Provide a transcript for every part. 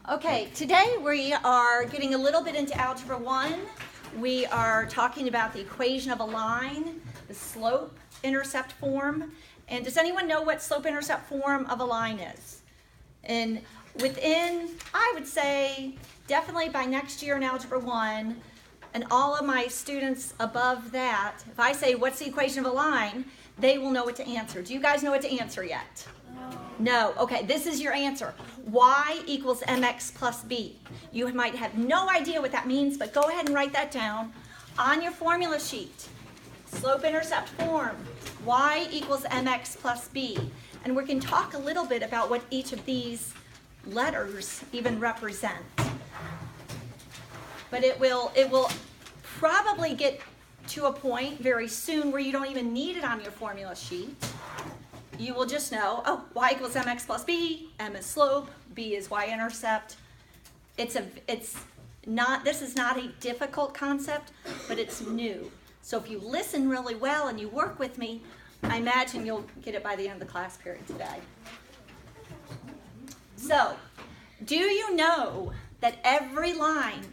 Okay, today we are getting a little bit into Algebra 1. We are talking about the equation of a line, the slope-intercept form. And does anyone know what slope-intercept form of a line is? And within, I would say, definitely by next year in Algebra 1, and all of my students above that, if I say, what's the equation of a line, they will know what to answer. Do you guys know what to answer yet? No. Okay, this is your answer. Y equals mx plus b. You might have no idea what that means, but go ahead and write that down on your formula sheet. Slope-intercept form, y equals mx plus b. And we can talk a little bit about what each of these letters even represent. But it will probably get to a point very soon where you don't even need it on your formula sheet. You will just know, oh, y equals mx plus b, m is slope, b is y-intercept. This is not a difficult concept, but it's new. So if you listen really well and you work with me, I imagine you'll get it by the end of the class period today. So, do you know that every line,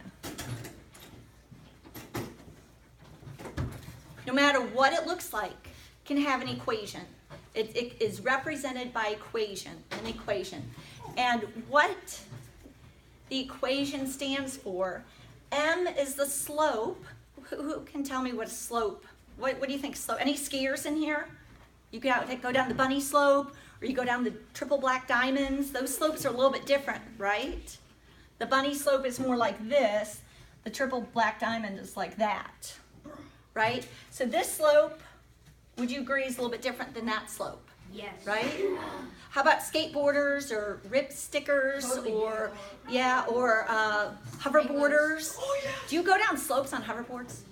no matter what it looks like, can have an equation? It is represented by an equation. And what the equation stands for, m is the slope. Who can tell me what a slope, what do you think slope? Any skiers in here? You go down the bunny slope, or you go down the triple black diamonds. Those slopes are a little bit different, right? The bunny slope is more like this. The triple black diamond is like that, right? So this slope, would you agree, is a little bit different than that slope? Yes. Right? How about skateboarders or rip stickers or hoverboarders? Oh, yeah. Do you go down slopes on hoverboards?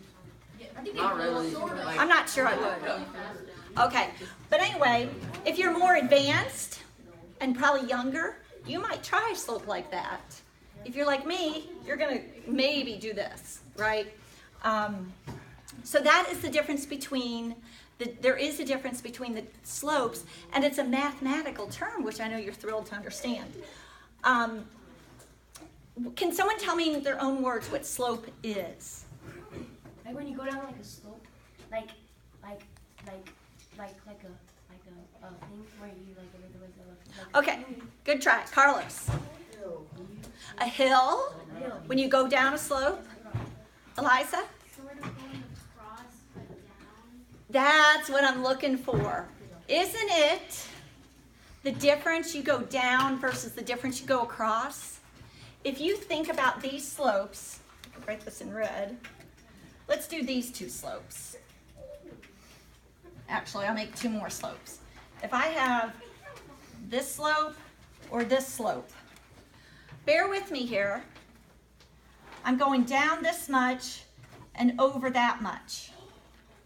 Yeah, I think Not really. I'm not sure I would. Okay, but anyway, if you're more advanced and probably younger, you might try a slope like that. If you're like me, you're gonna maybe do this, right? So that is the difference between there is a difference between the slopes, and it's a mathematical term, which I know you're thrilled to understand. Can someone tell me in their own words what slope is? Like when you go down like a slope, like a thing where you Okay, good try. Carlos. A hill? When you go down a slope? Eliza? That's what I'm looking for. Isn't it the difference you go down versus the difference you go across? If you think about these slopes, I can write this in red. Let's do these two slopes. Actually, I'll make two more slopes. If I have this slope or this slope, bear with me here. I'm going down this much and over that much.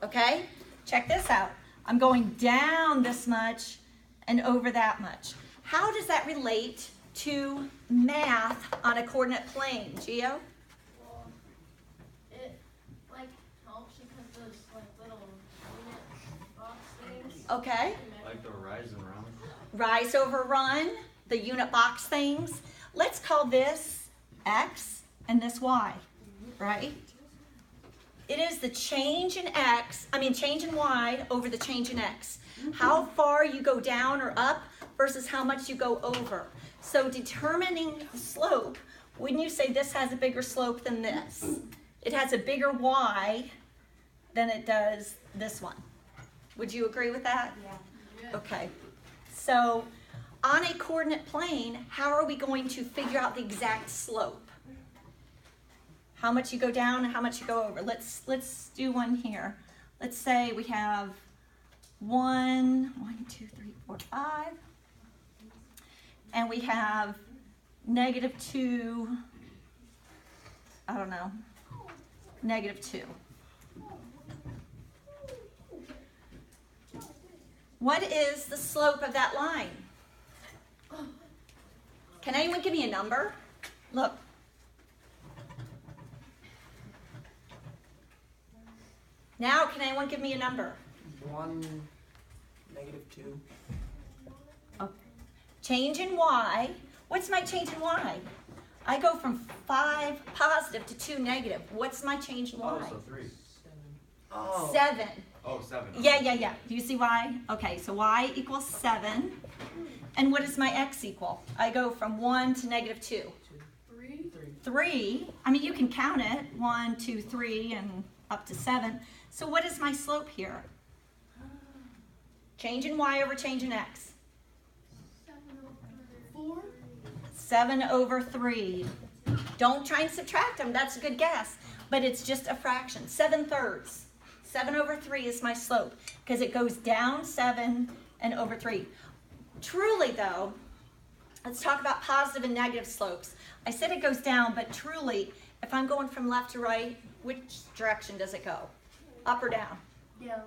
Okay? Check this out. I'm going down this much and over that much. How does that relate to math on a coordinate plane, Gio? Well, it helps because those little unit box things. Okay. Like the rise and run. Rise over run, the unit box things. Let's call this X and this Y, right? It is the change in Y over the change in X. How far you go down or up versus how much you go over. So determining the slope, wouldn't you say this has a bigger slope than this? It has a bigger Y than it does this one. Would you agree with that? Yeah. Okay. So on a coordinate plane, how are we going to figure out the exact slope? How much you go down and how much you go over. Let's do one here. Let's say we have 1, 2, 3, 4, 5. And we have -2, I don't know, -2. What is the slope of that line? Can anyone give me a number? Look. Now, can anyone give me a number? 1, -2. Oh. Change in Y. What's my change in Y? I go from 5 positive to 2 negative. What's my change in y? Oh, so 3. Oh. 7. Oh, 7. Yeah. Do you see why? Okay, so y equals 7. And what does my x equal? I go from 1 to negative 2. 3. I mean, you can count it. 1, 2, 3, and up to 7. So what is my slope here? Change in y over change in x. 7 over 3. Don't try and subtract them. That's a good guess. But it's just a fraction. 7/3. 7 over 3 is my slope because it goes down 7 and over 3. Truly, though, let's talk about positive and negative slopes. I said it goes down, but truly, if I'm going from left to right, which direction does it go? Up or down? Yeah.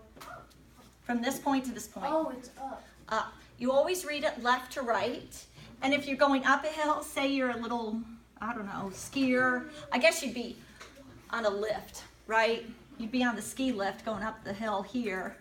From this point to this point? Oh, it's up. Up. You always read it left to right. And if you're going up a hill, say you're a little, I don't know, skier, I guess you'd be on a lift, right? You'd be on the ski lift going up the hill here.